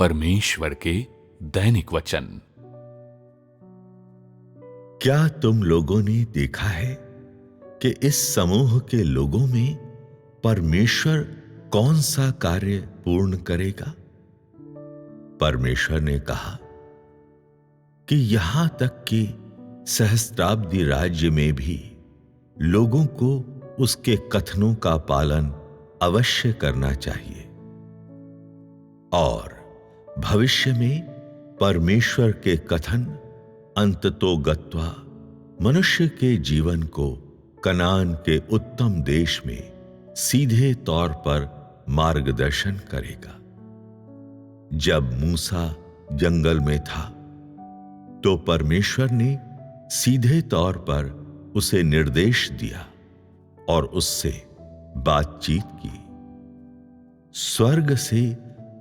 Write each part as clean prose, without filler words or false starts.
परमेश्वर के दैनिक वचन। क्या तुम लोगों ने देखा है कि इस समूह के लोगों में परमेश्वर कौन सा कार्य पूर्ण करेगा? परमेश्वर ने कहा कि यहां तक कि सहस्त्राब्दी राज्य में भी लोगों को उसके कथनों का पालन अवश्य करना चाहिए, और भविष्य में परमेश्वर के कथन अंततोगत्वा मनुष्य के जीवन को कनान के उत्तम देश में सीधे तौर पर मार्गदर्शन करेगा। जब मूसा जंगल में था तो परमेश्वर ने सीधे तौर पर उसे निर्देश दिया और उससे बातचीत की। स्वर्ग से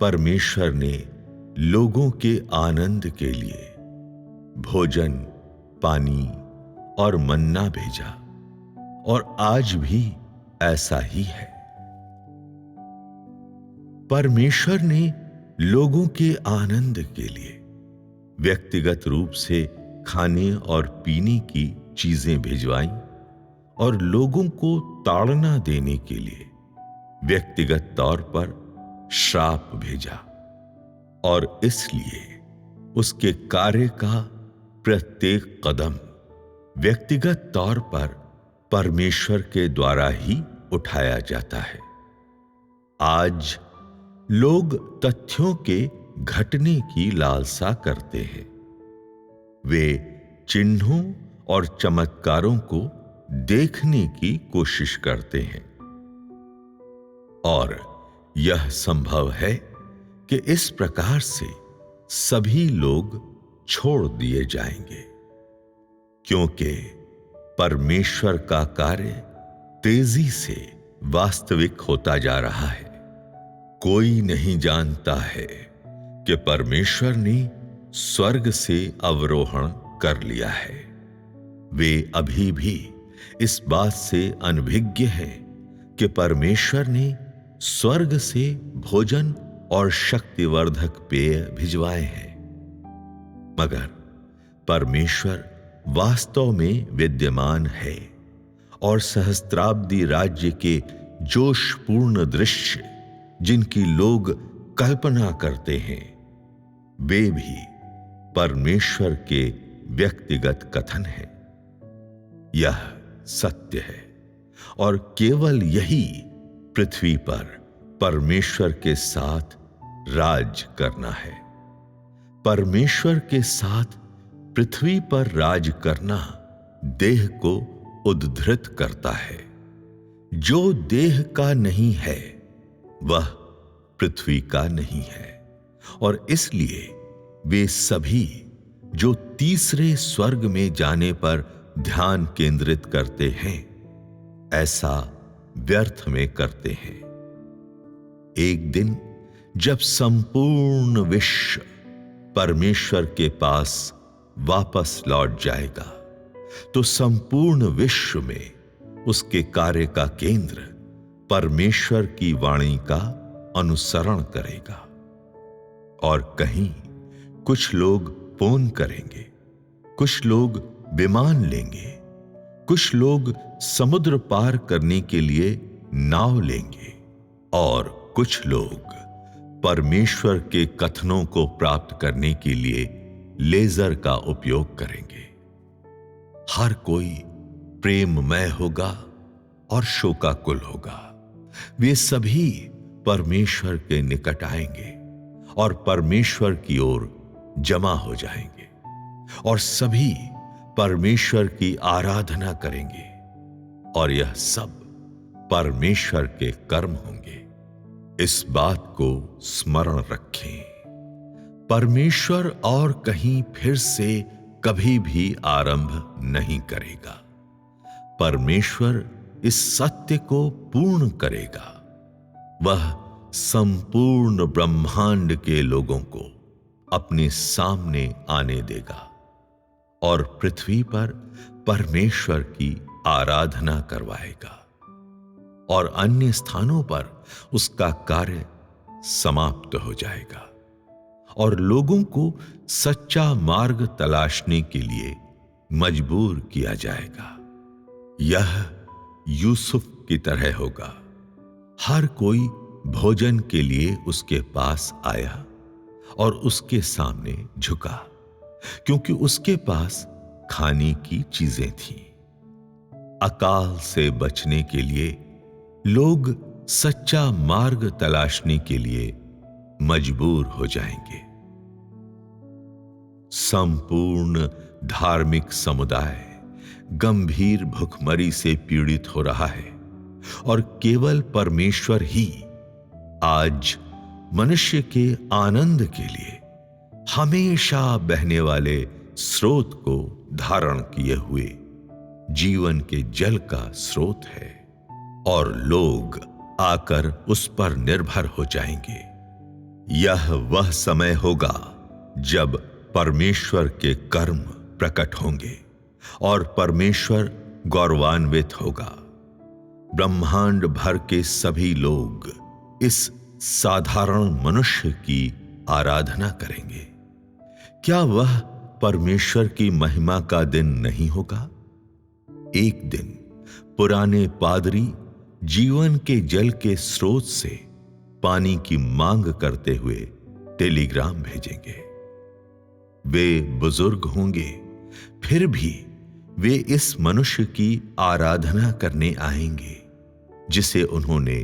परमेश्वर ने लोगों के आनंद के लिए भोजन, पानी और मन्ना भेजा, और आज भी ऐसा ही है। परमेश्वर ने लोगों के आनंद के लिए व्यक्तिगत रूप से खाने और पीने की चीजें भिजवाईं, और लोगों को ताड़ना देने के लिए व्यक्तिगत तौर पर श्राप भेजा, और इसलिए उसके कार्य का प्रत्येक कदम व्यक्तिगत तौर पर परमेश्वर के द्वारा ही उठाया जाता है। आज लोग तथ्यों के घटने की लालसा करते हैं। वे चिन्हों और चमत्कारों को देखने की कोशिश करते हैं, और यह संभव है कि इस प्रकार से सभी लोग छोड़ दिए जाएंगे, क्योंकि परमेश्वर का कार्य तेजी से वास्तविक होता जा रहा है। कोई नहीं जानता है कि परमेश्वर ने स्वर्ग से अवरोहण कर लिया है। वे अभी भी इस बात से अनभिज्ञ हैं कि परमेश्वर ने स्वर्ग से भोजन और शक्तिवर्धक पेय भिजवाए हैं, मगर परमेश्वर वास्तव में विद्यमान है, और सहस्त्राब्दी राज्य के जोशपूर्ण दृश्य जिनकी लोग कल्पना करते हैं, वे भी परमेश्वर के व्यक्तिगत कथन हैं। यह सत्य है, और केवल यही पृथ्वी पर परमेश्वर के साथ राज करना है। परमेश्वर के साथ पृथ्वी पर राज करना देह को उद्धृत करता है। जो देह का नहीं है वह पृथ्वी का नहीं है, और इसलिए वे सभी जो तीसरे स्वर्ग में जाने पर ध्यान केंद्रित करते हैं, ऐसा व्यर्थ में करते हैं। एक दिन जब संपूर्ण विश्व परमेश्वर के पास वापस लौट जाएगा, तो संपूर्ण विश्व में उसके कार्य का केंद्र परमेश्वर की वाणी का अनुसरण करेगा। और कहीं कुछ लोग पौन करेंगे, कुछ लोग विमान लेंगे, कुछ लोग समुद्र पार करने के लिए नाव लेंगे, और कुछ लोग परमेश्वर के कथनों को प्राप्त करने के लिए लेजर का उपयोग करेंगे। हर कोई प्रेममय होगा और शोकाकुल होगा। वे सभी परमेश्वर के निकट आएंगे और परमेश्वर की ओर जमा हो जाएंगे, और सभी परमेश्वर की आराधना करेंगे, और यह सब परमेश्वर के कर्म होंगे। इस बात को स्मरण रखें, परमेश्वर और कहीं फिर से कभी भी आरंभ नहीं करेगा। परमेश्वर इस सत्य को पूर्ण करेगा। वह संपूर्ण ब्रह्मांड के लोगों को अपने सामने आने देगा, और पृथ्वी पर परमेश्वर की आराधना करवाएगा, और अन्य स्थानों पर उसका कार्य समाप्त हो जाएगा। और लोगों को सच्चा मार्ग तलाशने के लिए मजबूर किया जाएगा। यह यूसुफ की तरह होगा। हर कोई भोजन के लिए उसके पास आया और उसके सामने झुका, क्योंकि उसके पास खाने की चीजें थीं। अकाल से बचने के लिए लोग सच्चा मार्ग तलाशने के लिए मजबूर हो जाएंगे। संपूर्ण धार्मिक समुदाय गंभीर भुखमरी से पीड़ित हो रहा है और केवल परमेश्वर ही आज मनुष्य के आनंद के लिए हमेशा बहने वाले स्रोत को धारण किए हुए जीवन के जल का स्रोत है, और लोग आकर उस पर निर्भर हो जाएंगे। यह वह समय होगा जब परमेश्वर के कर्म प्रकट होंगे और परमेश्वर गौरवान्वित होगा। ब्रह्मांड भर के सभी लोग इस साधारण मनुष्य की आराधना करेंगे। क्या वह परमेश्वर की महिमा का दिन नहीं होगा? एक दिन पुराने पादरी जीवन के जल के स्रोत से पानी की मांग करते हुए टेलीग्राम भेजेंगे। वे बुजुर्ग होंगे, फिर भी वे इस मनुष्य की आराधना करने आएंगे जिसे उन्होंने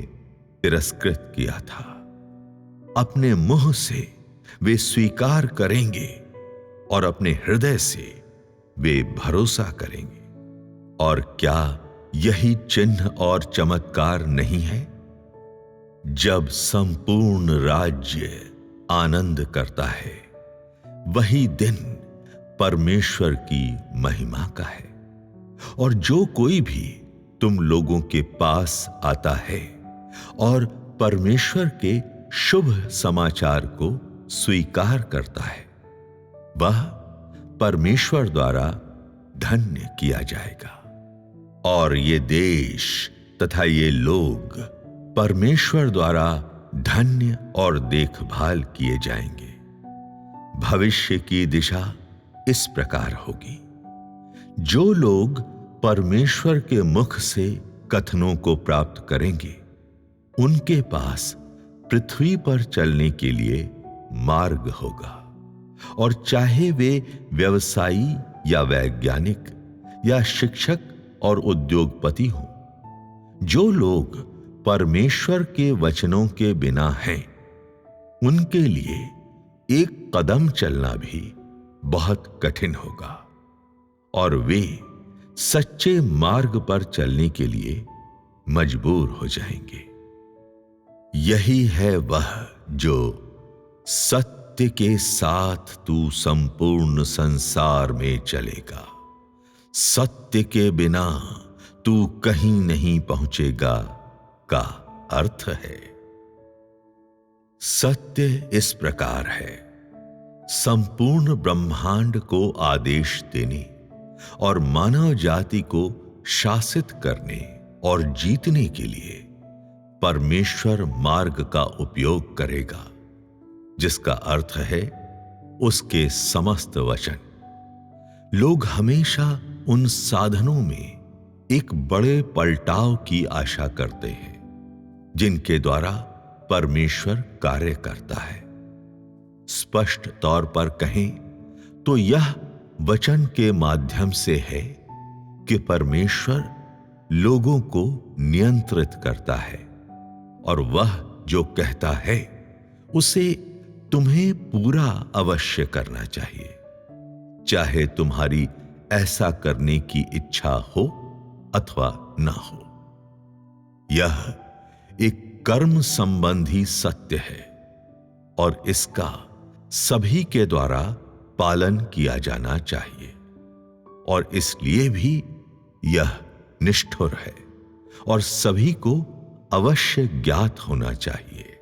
तिरस्कृत किया था। अपने मुंह से वे स्वीकार करेंगे और अपने हृदय से वे भरोसा करेंगे। और क्या यही चिन्ह और चमत्कार नहीं है? जब संपूर्ण राज्य आनंद करता है, वही दिन परमेश्वर की महिमा का है। और जो कोई भी तुम लोगों के पास आता है और परमेश्वर के शुभ समाचार को स्वीकार करता है, वह परमेश्वर द्वारा धन्य किया जाएगा। और ये देश तथा ये लोग परमेश्वर द्वारा धन्य और देखभाल किए जाएंगे। भविष्य की दिशा इस प्रकार होगी। जो लोग परमेश्वर के मुख से कथनों को प्राप्त करेंगे, उनके पास पृथ्वी पर चलने के लिए मार्ग होगा। और चाहे वे व्यवसायी या वैज्ञानिक या शिक्षक और उद्योगपति हों, जो लोग परमेश्वर के वचनों के बिना हैं, उनके लिए एक कदम चलना भी बहुत कठिन होगा और वे सच्चे मार्ग पर चलने के लिए मजबूर हो जाएंगे। यही है वह जो सत्य के साथ तू संपूर्ण संसार में चलेगा। सत्य के बिना तू कहीं नहीं पहुंचेगा का अर्थ है। सत्य इस प्रकार है, संपूर्ण ब्रह्मांड को आदेश देने और मानव जाति को शासित करने और जीतने के लिए परमेश्वर मार्ग का उपयोग करेगा, जिसका अर्थ है उसके समस्त वचन। लोग हमेशा उन साधनों में एक बड़े पलटाव की आशा करते हैं जिनके द्वारा परमेश्वर कार्य करता है। स्पष्ट तौर पर कहें तो यह वचन के माध्यम से है कि परमेश्वर लोगों को नियंत्रित करता है और वह जो कहता है उसे तुम्हें पूरा अवश्य करना चाहिए, चाहे तुम्हारी ऐसा करने की इच्छा हो अथवा ना हो। यह एक कर्म संबंधी सत्य है और इसका सभी के द्वारा पालन किया जाना चाहिए, और इसलिए भी यह निष्ठुर है और सभी को अवश्य ज्ञात होना चाहिए।